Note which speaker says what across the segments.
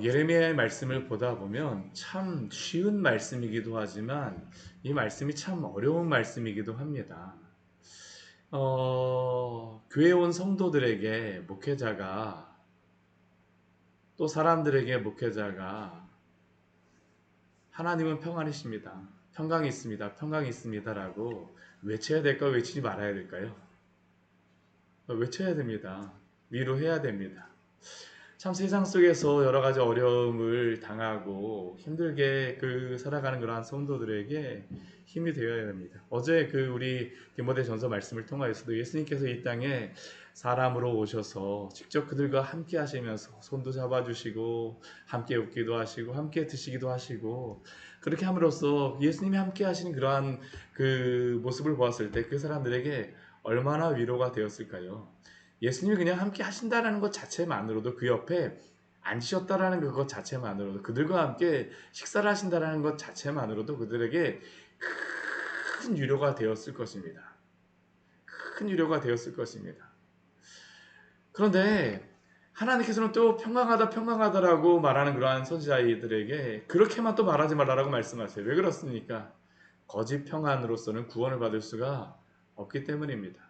Speaker 1: 예레미야의 말씀을 보다 보면 참 쉬운 말씀이기도 하지만 이 말씀이 참 어려운 말씀이기도 합니다. 교회 온 성도들에게 목회자가 또 사람들에게 목회자가 하나님은 평안이십니다. 평강이 있습니다. 평강이 있습니다라고 외쳐야 될까 외치지 말아야 될까요? 외쳐야 됩니다. 위로해야 됩니다. 참 세상 속에서 여러 가지 어려움을 당하고 힘들게 살아가는 그러한 성도들에게 힘이 되어야 됩니다. 어제 우리 디모데전서 말씀을 통하여서도 예수님께서 이 땅에 사람으로 오셔서 직접 그들과 함께 하시면서 손도 잡아주시고 함께 웃기도 하시고 함께 드시기도 하시고 그렇게 함으로써 예수님이 함께 하시는 그러한 모습을 보았을 때 그 사람들에게 얼마나 위로가 되었을까요? 예수님이 그냥 함께 하신다라는 것 자체만으로도 그 옆에 앉으셨다라는 것 자체만으로도 그들과 함께 식사를 하신다라는 것 자체만으로도 그들에게 큰 위로가 되었을 것입니다. 큰 위로가 되었을 것입니다. 그런데 하나님께서는 또 평강하다 평강하다라고 말하는 그러한 선지자들에게 그렇게만 또 말하지 말라라고 말씀하세요. 왜 그렇습니까? 거짓 평안으로서는 구원을 받을 수가 없기 때문입니다.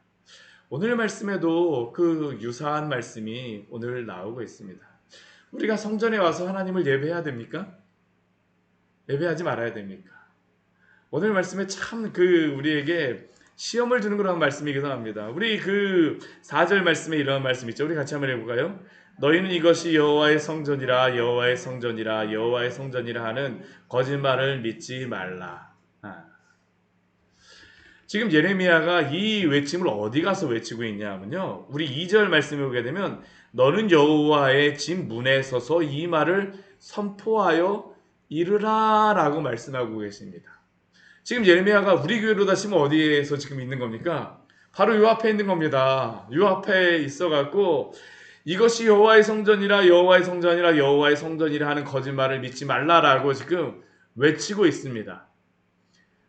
Speaker 1: 오늘 말씀에도 유사한 말씀이 오늘 나오고 있습니다. 우리가 성전에 와서 하나님을 예배해야 됩니까? 예배하지 말아야 됩니까? 오늘 말씀에 참 우리에게 시험을 주는 그런 말씀이기도 합니다. 우리 4절 말씀에 이런 말씀 있죠. 우리 같이 한번 해볼까요? 너희는 이것이 여호와의 성전이라 여호와의 성전이라 여호와의 성전이라 하는 거짓말을 믿지 말라. 지금 예레미야가 이 외침을 어디 가서 외치고 있냐면요. 우리 2절 말씀에 보게 되면 너는 여호와의 집 문에 서서 이 말을 선포하여 이르라 라고 말씀하고 계십니다. 지금 예레미야가 우리 교회로 다시면 어디에서 지금 있는 겁니까? 바로 요 앞에 있는 겁니다. 요 앞에 있어갖고 이것이 여호와의 성전이라 여호와의 성전이라 여호와의 성전이라 하는 거짓말을 믿지 말라라고 지금 외치고 있습니다.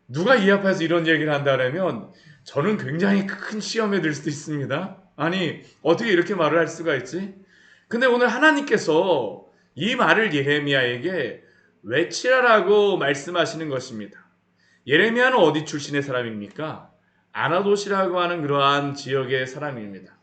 Speaker 1: 누가 이 앞에서 이런 얘기를 한다면 저는 굉장히 큰 시험에 들 수도 있습니다. 아니 어떻게 이렇게 말을 할 수가 있지? 근데 오늘 하나님께서 이 말을 예레미야에게 외치라라고 말씀하시는 것입니다. 예레미야는 어디 출신의 사람입니까? 아나돗이라고 하는 그러한 지역의 사람입니다.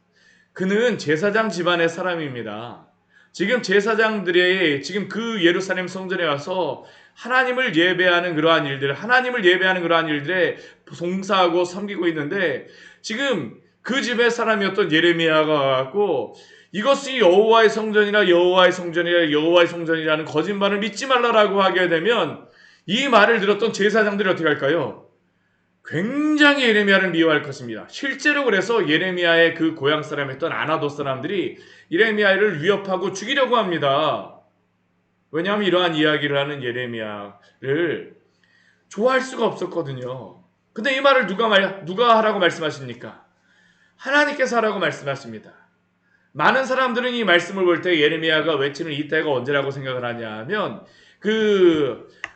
Speaker 1: 그는 제사장 집안의 사람입니다. 지금 제사장들이 지금 예루살렘 성전에 와서 하나님을 예배하는 그러한 일들에 봉사하고 섬기고 있는데 지금 그 집의 사람이었던 예레미야가 와갖고 이것이 여호와의 성전이라 여호와의 성전이라 여호와의 성전이라는 거짓말을 믿지 말라라고 하게 되면 이 말을 들었던 제사장들이 어떻게 할까요? 굉장히 예레미야를 미워할 것입니다. 실제로 그래서 예레미야의 고향 사람이었던 아나돗 사람들이 예레미야를 위협하고 죽이려고 합니다. 왜냐하면 이러한 이야기를 하는 예레미야를 좋아할 수가 없었거든요. 근데 이 말을 누가 하라고 말씀하십니까? 하나님께서 하라고 말씀하십니다. 많은 사람들은 이 말씀을 볼 때 예레미야가 외치는 이때가 언제라고 생각을 하냐면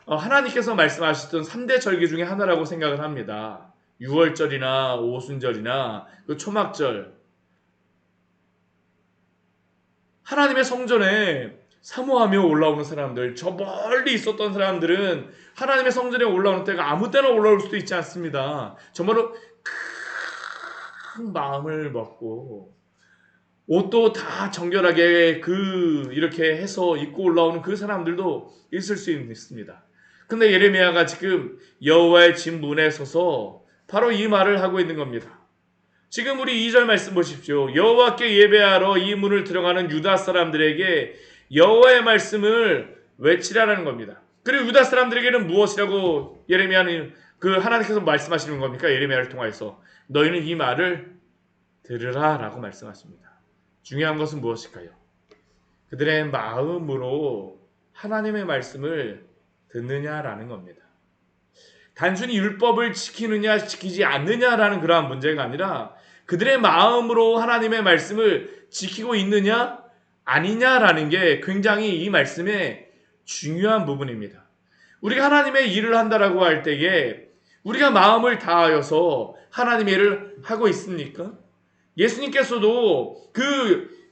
Speaker 1: 하나님께서 말씀하셨던 3대 절기 중에 하나라고 생각을 합니다. 6월절이나 오순절이나 초막절. 하나님의 성전에 사모하며 올라오는 사람들, 저 멀리 있었던 사람들은 하나님의 성전에 올라오는 때가 아무 때나 올라올 수도 있지 않습니다. 정말로 큰 마음을 먹고 옷도 다 정결하게 이렇게 해서 입고 올라오는 그 사람들도 있을 수 있습니다. 근데 예레미야가 지금 여호와의 집 문에 서서 바로 이 말을 하고 있는 겁니다. 지금 우리 2절 말씀 보십시오. 여호와께 예배하러 이 문을 들어가는 유다 사람들에게 여호와의 말씀을 외치라는 겁니다. 그리고 유다 사람들에게는 무엇이라고 예레미야는 하나님께서 말씀하시는 겁니까? 예레미야를 통해서 너희는 이 말을 들으라 라고 말씀하십니다. 중요한 것은 무엇일까요? 그들의 마음으로 하나님의 말씀을 듣느냐라는 겁니다. 단순히 율법을 지키느냐 지키지 않느냐라는 그러한 문제가 아니라 그들의 마음으로 하나님의 말씀을 지키고 있느냐 아니냐라는 게 굉장히 이 말씀의 중요한 부분입니다. 우리가 하나님의 일을 한다라고 할 때에 우리가 마음을 다하여서 하나님의 일을 하고 있습니까? 예수님께서도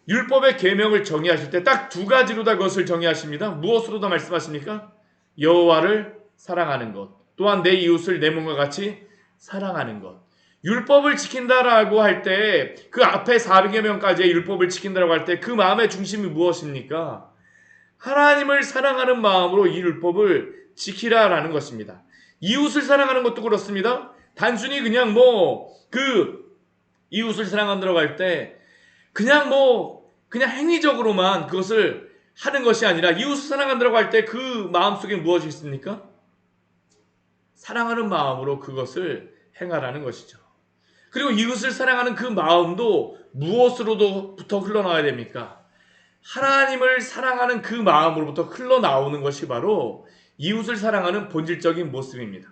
Speaker 1: 율법의 계명을 정의하실 때 딱 두 가지로 다 그것을 정의하십니다. 무엇으로 다 말씀하십니까? 여호와를 사랑하는 것, 또한 내 이웃을 내 몸과 같이 사랑하는 것. 율법을 지킨다라고 할 때 그 앞에 4계명까지의 율법을 지킨다라고 할 때 그 마음의 중심이 무엇입니까? 하나님을 사랑하는 마음으로 이 율법을 지키라라는 것입니다. 이웃을 사랑하는 것도 그렇습니다. 단순히 그냥 이웃을 사랑한다고 할 때 그냥 행위적으로만 그것을 하는 것이 아니라 이웃을 사랑한다고 할 때 그 마음속에 무엇이 있습니까? 사랑하는 마음으로 그것을 행하라는 것이죠. 그리고 이웃을 사랑하는 그 마음도 무엇으로부터 흘러나와야 됩니까? 하나님을 사랑하는 그 마음으로부터 흘러나오는 것이 바로 이웃을 사랑하는 본질적인 모습입니다.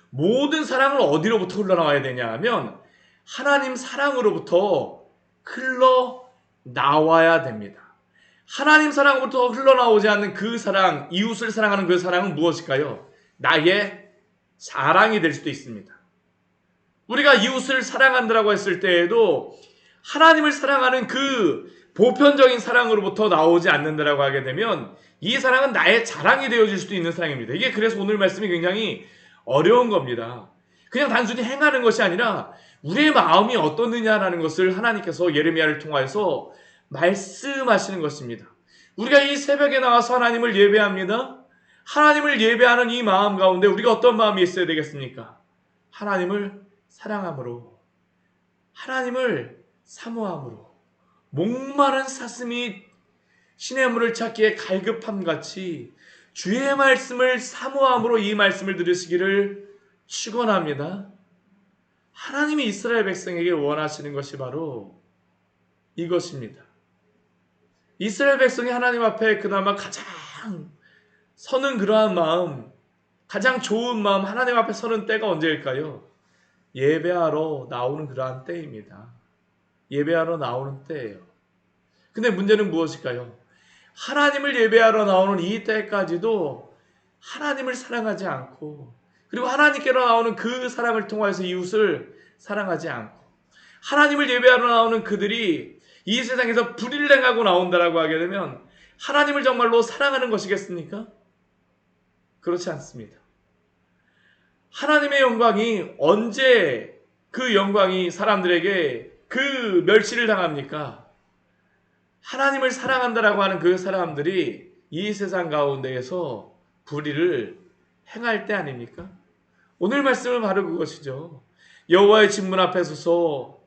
Speaker 1: 모든 사랑은 어디로부터 흘러나와야 되냐 하면 하나님 사랑으로부터 흘러나와야 됩니다. 하나님 사랑으로부터 흘러나오지 않는 그 사랑, 이웃을 사랑하는 그 사랑은 무엇일까요? 나의 자랑이 될 수도 있습니다. 우리가 이웃을 사랑한다고 했을 때에도 하나님을 사랑하는 그 보편적인 사랑으로부터 나오지 않는다라고 하게 되면 이 사랑은 나의 자랑이 되어질 수도 있는 사랑입니다. 이게 그래서 오늘 말씀이 굉장히 어려운 겁니다. 그냥 단순히 행하는 것이 아니라 우리의 마음이 어떻느냐라는 것을 하나님께서 예레미야를 통하여서 말씀하시는 것입니다. 우리가 이 새벽에 나와서 하나님을 예배합니다. 하나님을 예배하는 이 마음 가운데 우리가 어떤 마음이 있어야 되겠습니까? 하나님을 사랑함으로, 하나님을 사모함으로, 목마른 사슴이 시냇물을 찾기에 갈급함같이 주의 말씀을 사모함으로 이 말씀을 들으시기를 축원합니다. 하나님이 이스라엘 백성에게 원하시는 것이 바로 이것입니다. 이스라엘 백성이 하나님 앞에 그나마 가장 서는 그러한 마음, 가장 좋은 마음, 하나님 앞에 서는 때가 언제일까요? 예배하러 나오는 그러한 때입니다. 예배하러 나오는 때예요. 근데 문제는 무엇일까요? 하나님을 예배하러 나오는 이 때까지도 하나님을 사랑하지 않고, 그리고 하나님께로 나오는 그 사랑을 통해서 이웃을 사랑하지 않고, 하나님을 예배하러 나오는 그들이 이 세상에서 불의를 행하고 나온다라고 하게 되면 하나님을 정말로 사랑하는 것이겠습니까? 그렇지 않습니다. 하나님의 영광이 언제 그 영광이 사람들에게 그 멸시를 당합니까? 하나님을 사랑한다라고 하는 그 사람들이 이 세상 가운데에서 불의를 행할 때 아닙니까? 오늘 말씀은 바로 그것이죠. 여호와의 진문 앞에 서서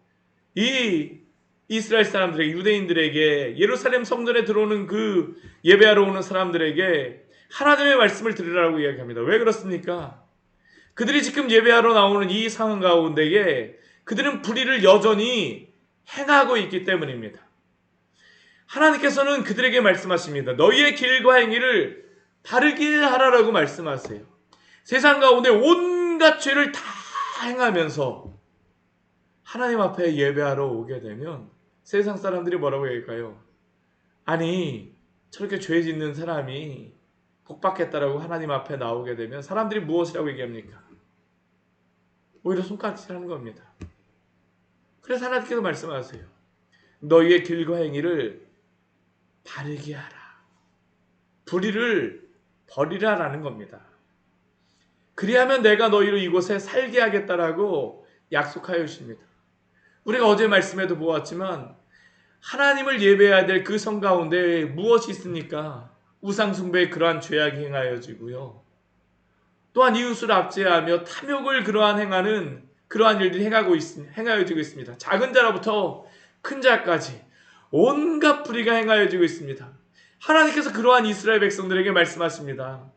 Speaker 1: 이 이스라엘 사람들에게, 유대인들에게, 예루살렘 성전에 들어오는 그 예배하러 오는 사람들에게 하나님의 말씀을 들으라고 이야기합니다. 왜 그렇습니까? 그들이 지금 예배하러 나오는 이 상황 가운데에 그들은 불의를 여전히 행하고 있기 때문입니다. 하나님께서는 그들에게 말씀하십니다. 너희의 길과 행위를 바르게 하라라고 말씀하세요. 세상 가운데 온갖 죄를 다 행하면서 하나님 앞에 예배하러 오게 되면 세상 사람들이 뭐라고 얘기할까요? 아니, 저렇게 죄 짓는 사람이 복받겠다라고 하나님 앞에 나오게 되면 사람들이 무엇이라고 얘기합니까? 오히려 손가락질하는 겁니다. 그래서 하나님께서 말씀하세요. 너희의 길과 행위를 바르게 하라. 불의를 버리라라는 겁니다. 그리하면 내가 너희를 이곳에 살게 하겠다라고 약속하여 주십니다. 우리가 어제 말씀에도 보았지만 하나님을 예배해야 될 그 성 가운데 무엇이 있습니까? 우상숭배의 그러한 죄악이 행하여지고요. 또한 이웃을 압제하며 탐욕을 행하는 그러한 일들이 행하여지고 있습니다. 작은 자로부터 큰 자까지 온갖 불의가 행하여지고 있습니다. 하나님께서 그러한 이스라엘 백성들에게 말씀하십니다.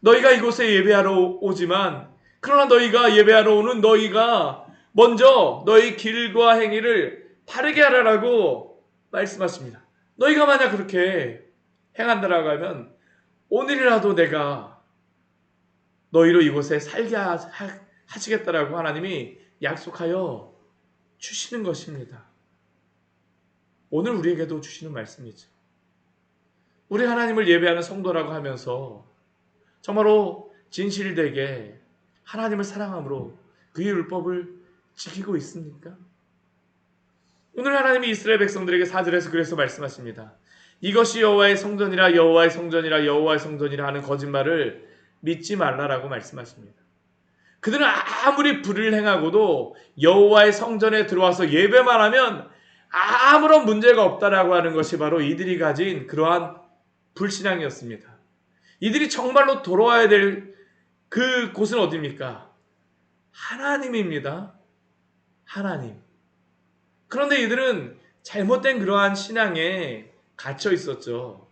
Speaker 1: 너희가 이곳에 예배하러 오지만 그러나 너희가 예배하러 오는 너희가 먼저 너희 길과 행위를 바르게 하라고 말씀하십니다. 너희가 만약 그렇게 행한다라고 하면 오늘이라도 내가 너희로 이곳에 살게 하시겠다라고 하나님이 약속하여 주시는 것입니다. 오늘 우리에게도 주시는 말씀이죠. 우리 하나님을 예배하는 성도라고 하면서 정말로 진실되게 하나님을 사랑함으로 그의 율법을 지키고 있습니까? 오늘 하나님이 이스라엘 백성들에게 4절에서 그래서 말씀하십니다. 이것이 여호와의 성전이라 여호와의 성전이라 여호와의 성전이라 하는 거짓말을 믿지 말라라고 말씀하십니다. 그들은 아무리 불을 행하고도 여호와의 성전에 들어와서 예배만 하면 아무런 문제가 없다라고 하는 것이 바로 이들이 가진 그러한 불신앙이었습니다. 이들이 정말로 돌아와야 될 그 곳은 어디입니까? 하나님입니다. 하나님. 그런데 이들은 잘못된 그러한 신앙에 갇혀 있었죠.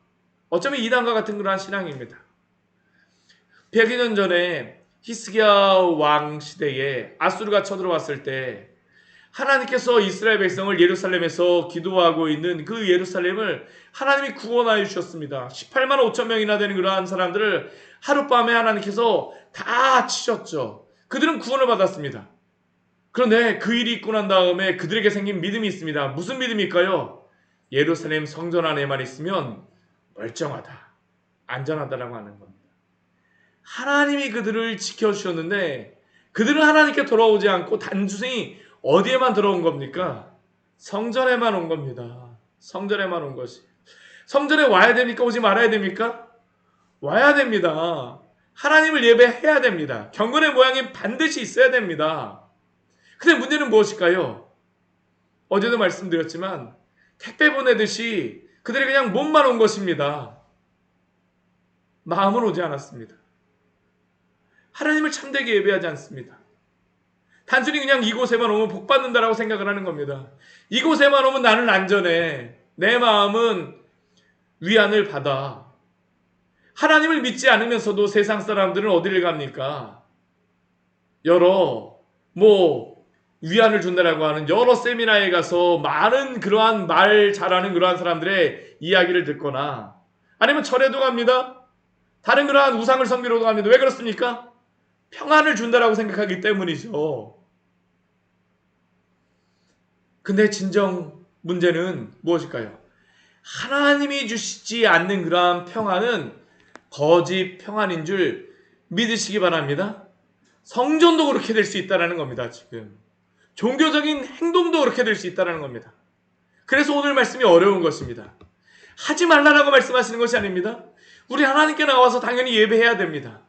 Speaker 1: 어쩌면 이단과 같은 그러한 신앙입니다. 100여 년 전에 히스기야 왕 시대에 아수르가 쳐들어왔을 때 하나님께서 이스라엘 백성을 예루살렘에서 기도하고 있는 그 예루살렘을 하나님이 구원하여 주셨습니다. 18만 5천 명이나 되는 그러한 사람들을 하룻밤에 하나님께서 다 치셨죠. 그들은 구원을 받았습니다. 그런데 그 일이 있고 난 다음에 그들에게 생긴 믿음이 있습니다. 무슨 믿음일까요? 예루살렘 성전 안에만 있으면 멀쩡하다, 안전하다라고 하는 겁니다. 하나님이 그들을 지켜주셨는데 그들은 하나님께 돌아오지 않고 단순히 어디에만 들어온 겁니까? 성전에만 온 겁니다. 성전에만 온 것이. 성전에 와야 됩니까? 오지 말아야 됩니까? 와야 됩니다. 하나님을 예배해야 됩니다. 경건의 모양이 반드시 있어야 됩니다. 근데 문제는 무엇일까요? 어제도 말씀드렸지만 택배 보내듯이 그들이 그냥 몸만 온 것입니다. 마음은 오지 않았습니다. 하나님을 참되게 예배하지 않습니다. 단순히 그냥 이곳에만 오면 복 받는다라고 생각을 하는 겁니다. 이곳에만 오면 나는 안전해. 내 마음은 위안을 받아. 하나님을 믿지 않으면서도 세상 사람들은 어디를 갑니까? 여러 위안을 준다라고 하는 여러 세미나에 가서 많은 그러한 말 잘하는 그러한 사람들의 이야기를 듣거나 아니면 절에도 갑니다. 다른 그러한 우상을 섬기러도 갑니다. 왜 그렇습니까? 평안을 준다라고 생각하기 때문이죠. 근데 진정 문제는 무엇일까요? 하나님이 주시지 않는 그러한 평안은 거짓 평안인 줄 믿으시기 바랍니다. 성전도 그렇게 될 수 있다는 겁니다. 지금 종교적인 행동도 그렇게 될 수 있다는 겁니다. 그래서 오늘 말씀이 어려운 것입니다. 하지 말라라고 말씀하시는 것이 아닙니다. 우리 하나님께 나와서 당연히 예배해야 됩니다.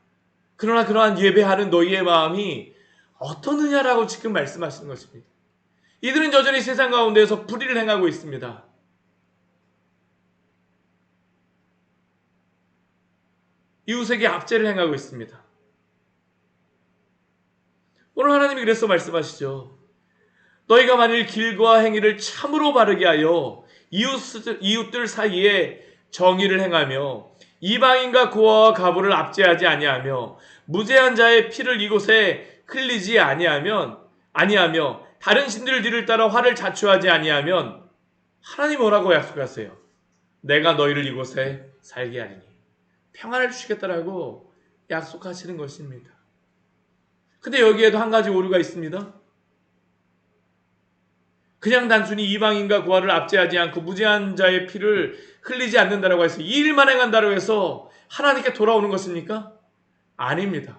Speaker 1: 그러나 그러한 예배하는 너희의 마음이 어떠느냐라고 지금 말씀하시는 것입니다. 이들은 여전히 세상 가운데에서 불의를 행하고 있습니다. 이웃에게 압제를 행하고 있습니다. 오늘 하나님이 그래서 말씀하시죠. 너희가 만일 길과 행위를 참으로 바르게 하여 이웃들 사이에 정의를 행하며 이방인과 고아와 과부를 압제하지 아니하며 무죄한 자의 피를 이곳에 흘리지 아니하며 다른 신들 뒤를 따라 화를 자초하지 아니하면 하나님 뭐라고 약속하세요? 내가 너희를 이곳에 살게 하리니 평안을 주시겠다라고 약속하시는 것입니다. 근데 여기에도 한 가지 오류가 있습니다. 그냥 단순히 이방인과 고아를 압제하지 않고 무죄한 자의 피를 흘리지 않는다라고 해서 이 일만 행한다고 해서 하나님께 돌아오는 것입니까? 아닙니다.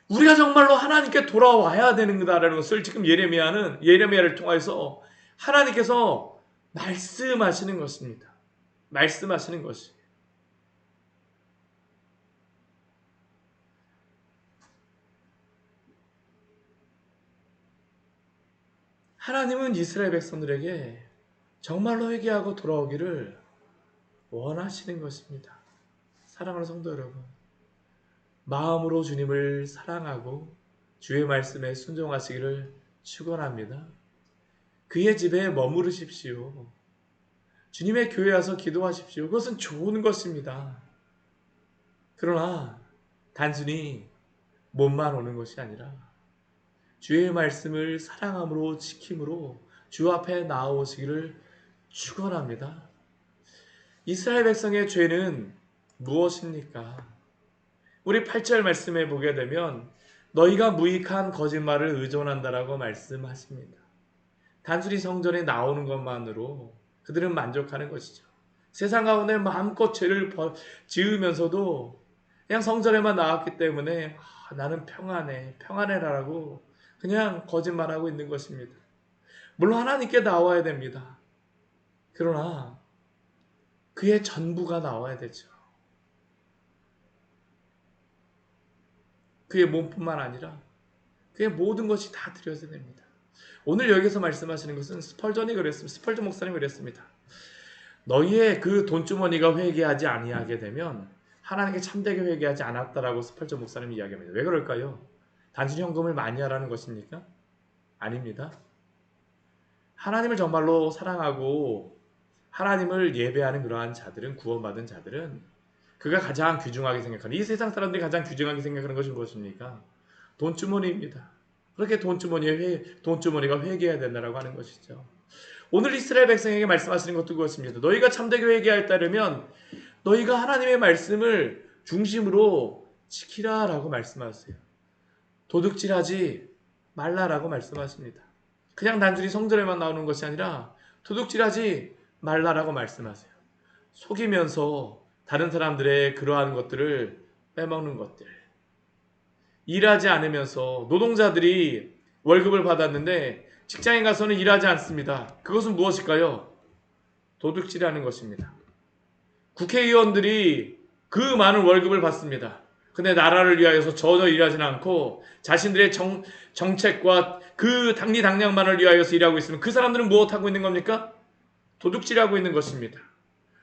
Speaker 1: 우리가 정말로 하나님께 돌아와야 되는 거다라는 것을 지금 예레미야를 통해서 하나님께서 말씀하시는 것입니다. 말씀하시는 것이. 하나님은 이스라엘 백성들에게 정말로 회개하고 돌아오기를 원하시는 것입니다. 사랑하는 성도 여러분, 마음으로 주님을 사랑하고 주의 말씀에 순종하시기를 축원합니다. 그의 집에 머무르십시오. 주님의 교회에 와서 기도하십시오. 그것은 좋은 것입니다. 그러나 단순히 몸만 오는 것이 아니라 주의 말씀을 사랑함으로 지킴으로 주 앞에 나아오시기를 축원합니다. 이스라엘 백성의 죄는 무엇입니까? 우리 8절 말씀에 보게 되면 너희가 무익한 거짓말을 의존한다라고 말씀하십니다. 단순히 성전에 나오는 것만으로 그들은 만족하는 것이죠. 세상 가운데 마음껏 죄를 지으면서도 그냥 성전에만 나왔기 때문에 나는 평안해라라고 그냥 거짓말하고 있는 것입니다. 물론 하나님께 나와야 됩니다. 그러나 그의 전부가 나와야 되죠. 그의 몸뿐만 아니라 그의 모든 것이 다 드려져야 됩니다. 오늘 여기서 말씀하시는 것은 스펄전이 그랬습니다. 스펄전 목사님이 그랬습니다. 너희의 그 돈주머니가 회개하지 아니하게 되면 하나님께 참되게 회개하지 않았다라고 스펄전 목사님이 이야기합니다. 왜 그럴까요? 단순히 헌금을 많이 하라는 것입니까? 아닙니다. 하나님을 정말로 사랑하고 하나님을 예배하는 그러한 자들은, 구원받은 자들은 그가 가장 귀중하게 생각하는, 이 세상 사람들이 가장 귀중하게 생각하는 것이 무엇입니까? 돈주머니입니다. 그렇게 돈주머니가 회개해야 된다라고 하는 것이죠. 오늘 이스라엘 백성에게 말씀하시는 것도 그것입니다. 너희가 참되게 회개할 따르면 너희가 하나님의 말씀을 중심으로 지키라라고 말씀하세요. 도둑질하지 말라라고 말씀하십니다. 그냥 단순히 성전에만 나오는 것이 아니라 도둑질하지 말라라고 말씀하세요. 속이면서 다른 사람들의 그러한 것들을 빼먹는 것들, 일하지 않으면서 노동자들이 월급을 받았는데 직장에 가서는 일하지 않습니다. 그것은 무엇일까요? 도둑질하는 것입니다. 국회의원들이 그 많은 월급을 받습니다. 근데 나라를 위하여서 전혀 일하지는 않고 자신들의 정책과 그 당리당략만을 위하여서 일하고 있으면 그 사람들은 무엇하고 있는 겁니까? 도둑질하고 있는 것입니다.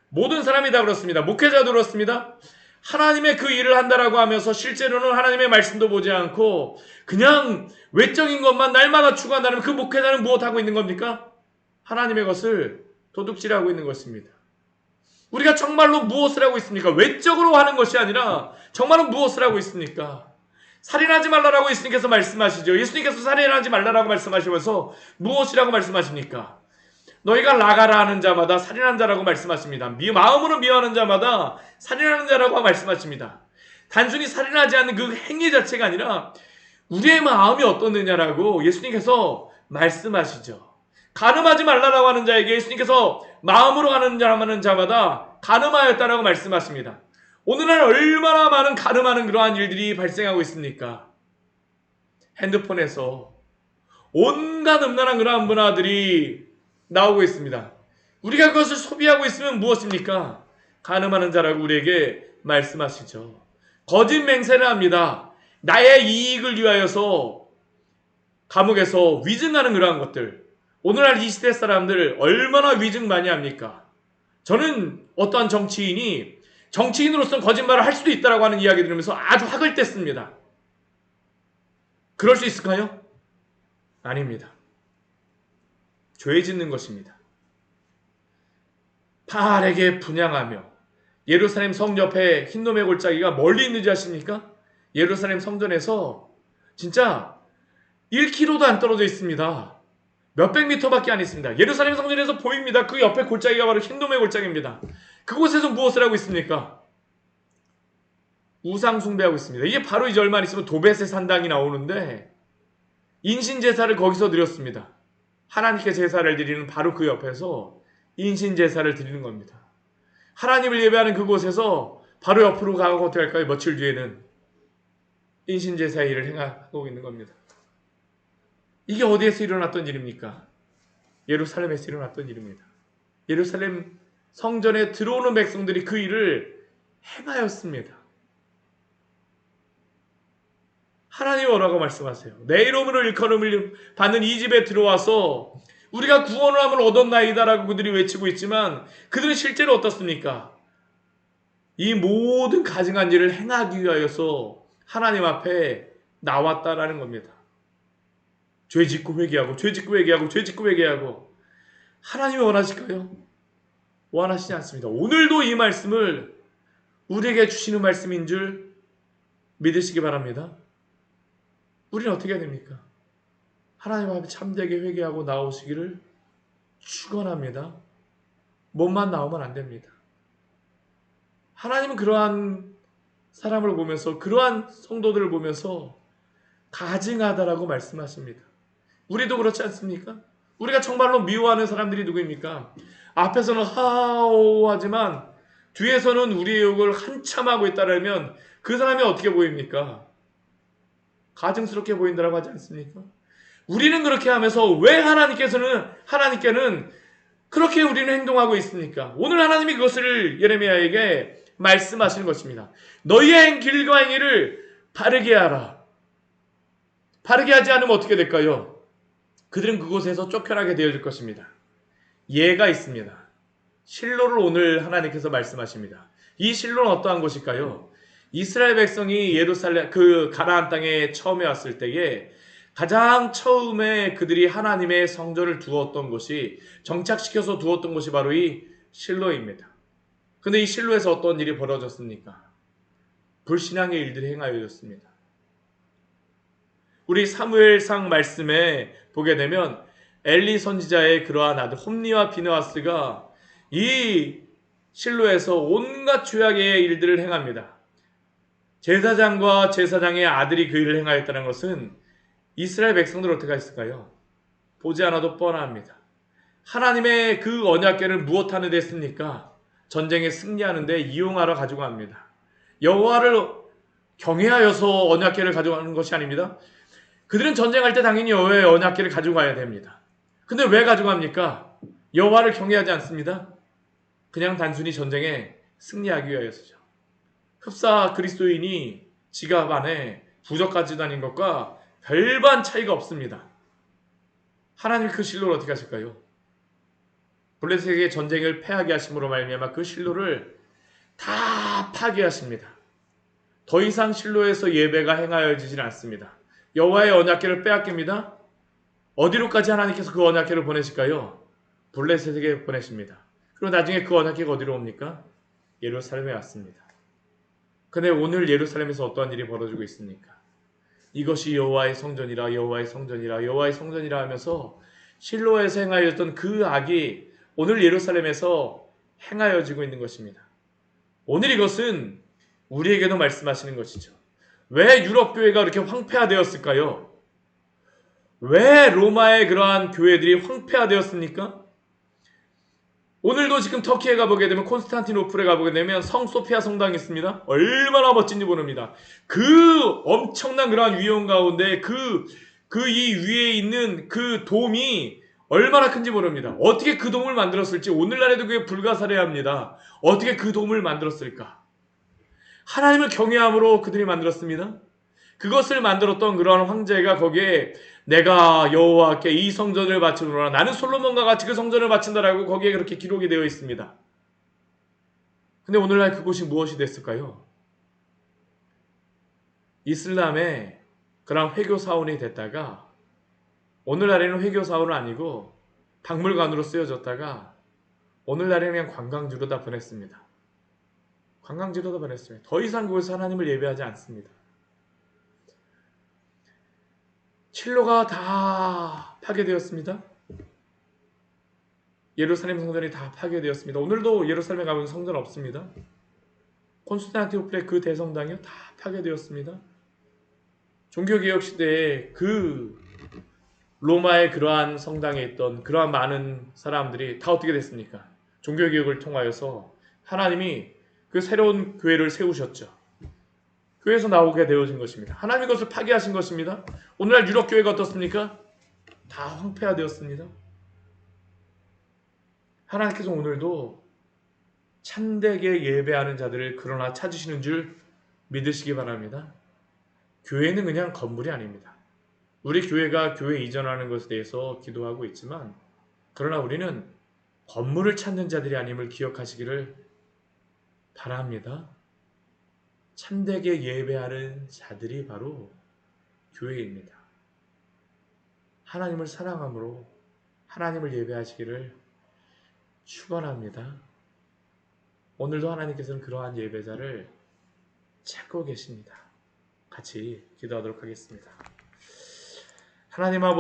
Speaker 1: 모든 사람이 다 그렇습니다. 목회자도 그렇습니다. 하나님의 그 일을 한다라고 하면서 실제로는 하나님의 말씀도 보지 않고 그냥 외적인 것만 날마다 추구한다면 그 목회자는 무엇하고 있는 겁니까? 하나님의 것을 도둑질하고 있는 것입니다. 우리가 정말로 무엇을 하고 있습니까? 외적으로 하는 것이 아니라 정말로 무엇을 하고 있습니까? 살인하지 말라라고 예수님께서 말씀하시죠. 예수님께서 살인하지 말라라고 말씀하시면서 무엇이라고 말씀하십니까? 너희가 나가라 하는 자마다 살인한 자라고 말씀하십니다. 마음으로 미워하는 자마다 살인하는 자라고 말씀하십니다. 단순히 살인하지 않는 그 행위 자체가 아니라 우리의 마음이 어떻느냐라고 예수님께서 말씀하시죠. 간음하지 말라라고 하는 자에게 예수님께서 마음으로 하는 자마다 간음하였다라고 말씀하십니다. 오늘날 얼마나 많은 간음하는 그러한 일들이 발생하고 있습니까? 핸드폰에서 온갖 음란한 그러한 문화들이 나오고 있습니다. 우리가 그것을 소비하고 있으면 무엇입니까? 간음하는 자라고 우리에게 말씀하시죠. 거짓 맹세를 합니다. 나의 이익을 위하여서 감옥에서 위증하는 그러한 것들. 오늘날 이 시대 사람들 얼마나 위증 많이 합니까? 저는 어떠한 정치인으로서는 거짓말을 할 수도 있다고 하는 이야기 들으면서 아주 학을 뗐습니다. 그럴 수 있을까요? 아닙니다. 죄 짓는 것입니다. 파알에게 분향하며 예루살렘 성 옆에 흰놈의 골짜기가 멀리 있는지 아십니까? 예루살렘 성전에서 진짜 1km도 안 떨어져 있습니다. 몇백 미터밖에 안 있습니다. 예루살렘 성전에서 보입니다. 그 옆에 골짜기가 바로 흰놈의 골짜기입니다. 그곳에서 무엇을 하고 있습니까? 우상 숭배하고 있습니다. 이게 바로 이제 얼마 안 있으면 도벳의 산당이 나오는데 인신제사를 거기서 드렸습니다. 하나님께 제사를 드리는 바로 그 옆에서 인신제사를 드리는 겁니다. 하나님을 예배하는 그곳에서 바로 옆으로 가고 어떻게 할까요? 며칠 뒤에는 인신제사의 일을 행하고 있는 겁니다. 이게 어디에서 일어났던 일입니까? 예루살렘에서 일어났던 일입니다. 예루살렘 성전에 들어오는 백성들이 그 일을 행하였습니다. 하나님이 뭐라고 말씀하세요? 내 이름으로 일컬음을 받는 이 집에 들어와서 우리가 구원을 함을 얻었나이다라고 그들이 외치고 있지만 그들은 실제로 어떻습니까? 이 모든 가증한 일을 행하기 위하여서 하나님 앞에 나왔다라는 겁니다. 죄 짓고 회개하고 죄 짓고 회개하고 죄 짓고 회개하고. 하나님이 원하실까요? 원하시지 않습니다. 오늘도 이 말씀을 우리에게 주시는 말씀인 줄 믿으시기 바랍니다. 우리는 어떻게 해야 됩니까? 하나님 앞에 참되게 회개하고 나오시기를 축원합니다. 몸만 나오면 안 됩니다. 하나님은 그러한 사람을 보면서, 그러한 성도들을 보면서 가증하다라고 말씀하십니다. 우리도 그렇지 않습니까? 우리가 정말로 미워하는 사람들이 누구입니까? 앞에서는 하오하지만 뒤에서는 우리의 욕을 한참 하고 있다라면 그 사람이 어떻게 보입니까? 가증스럽게 보인다라고 하지 않습니까? 우리는 그렇게 하면서 왜 하나님께는 그렇게 우리는 행동하고 있습니까? 오늘 하나님이 그것을 예레미야에게 말씀하시는 것입니다. 너희의 길과 행위를 바르게 하라. 바르게 하지 않으면 어떻게 될까요? 그들은 그곳에서 쫓겨나게 되어질 것입니다. 예가 있습니다. 실로를 오늘 하나님께서 말씀하십니다. 이 실로는 어떠한 곳일까요? 이스라엘 백성이 예루살렘 그 가나안 땅에 처음에 왔을 때에 가장 처음에 그들이 하나님의 성전을 두었던 곳이 정착시켜서 두었던 곳이 바로 이 실로입니다. 근데 이 실로에서 어떤 일이 벌어졌습니까? 불신앙의 일들이 행하여졌습니다. 우리 사무엘상 말씀에 보게 되면 엘리 선지자의 그러한 아들 홈니와 비느하스가 이 실로에서 온갖 죄악의 일들을 행합니다. 제사장과 제사장의 아들이 그 일을 행하였다는 것은 이스라엘 백성들 어떻게 했을까요? 보지 않아도 뻔합니다. 하나님의 그 언약궤를 무엇하는 데 씁니까? 전쟁에 승리하는 데 이용하러 가지고 갑니다. 여호와를 경외하여서 언약궤를 가져가는 것이 아닙니다. 그들은 전쟁할 때 당연히 여호와의 언약궤를 가지고 가야 됩니다. 근데 왜 가지고 갑니까? 여호와를 경외하지 않습니다. 그냥 단순히 전쟁에 승리하기 위하여서죠. 흡사 그리스도인이 지갑 안에 부적 가지고 다닌 것과 별반 차이가 없습니다. 하나님이 그 실로를 어떻게 하실까요? 블레셋에게 전쟁을 패하게 하심으로 말미암아 그 실로를 다 파괴하십니다. 더 이상 실로에서 예배가 행하여지질 않습니다. 여호와의 언약궤를 빼앗깁니다. 어디로까지 하나님께서 그 언약궤를 보내실까요? 블레셋에게 보내십니다. 그리고 나중에 그 언약궤가 어디로 옵니까? 예루살렘에 왔습니다. 근데 오늘 예루살렘에서 어떠한 일이 벌어지고 있습니까? 이것이 여호와의 성전이라 여호와의 성전이라 여호와의 성전이라 하면서 실로에서 행하여졌던 그 악이 오늘 예루살렘에서 행하여지고 있는 것입니다. 오늘 이것은 우리에게도 말씀하시는 것이죠. 왜 유럽 교회가 그렇게 황폐화되었을까요? 왜 로마의 그러한 교회들이 황폐화되었습니까? 오늘도 지금 터키에 가보게 되면 콘스탄티노플에 가보게 되면 성 소피아 성당이 있습니다. 얼마나 멋진지 모릅니다. 그 엄청난 그러한 위험 가운데 이 위에 있는 그 돔이 얼마나 큰지 모릅니다. 어떻게 그 돔을 만들었을지 오늘날에도 그게 불가사의합니다. 어떻게 그 돔을 만들었을까? 하나님을 경외함으로 그들이 만들었습니다. 그것을 만들었던 그러한 황제가 거기에 내가 여호와께 이 성전을 바치노라 나는 솔로몬과 같이 그 성전을 바친다라고 거기에 그렇게 기록이 되어 있습니다. 근데 오늘날 그곳이 무엇이 됐을까요? 이슬람의 그런 회교 사원이 됐다가 오늘날에는 회교 사원은 아니고 박물관으로 쓰여졌다가 오늘날에는 그냥 관광지로 다 보냈습니다. 관광지로 다 보냈습니다. 더 이상 그곳에서 하나님을 예배하지 않습니다. 실로가 다 파괴되었습니다. 예루살렘 성전이 다 파괴되었습니다. 오늘도 예루살렘에 가면 성전 없습니다. 콘스탄티노플의 그 대성당이요 다 파괴되었습니다. 종교개혁 시대에 그 로마의 그러한 성당에 있던 그러한 많은 사람들이 다 어떻게 됐습니까? 종교개혁을 통하여서 하나님이 그 새로운 교회를 세우셨죠. 교회에서 나오게 되어진 것입니다. 하나님이 그것을 파괴하신 것입니다. 오늘날 유럽 교회가 어떻습니까? 다 황폐화되었습니다. 하나님께서 오늘도 참되게 예배하는 자들을 그러나 찾으시는 줄 믿으시기 바랍니다. 교회는 그냥 건물이 아닙니다. 우리 교회가 교회 이전하는 것에 대해서 기도하고 있지만 그러나 우리는 건물을 찾는 자들이 아님을 기억하시기를 바랍니다. 참되게 예배하는 자들이 바로 교회입니다. 하나님을 사랑함으로 하나님을 예배하시기를 축원합니다. 오늘도 하나님께서는 그러한 예배자를 찾고 계십니다. 같이 기도하도록 하겠습니다. 하나님 아버지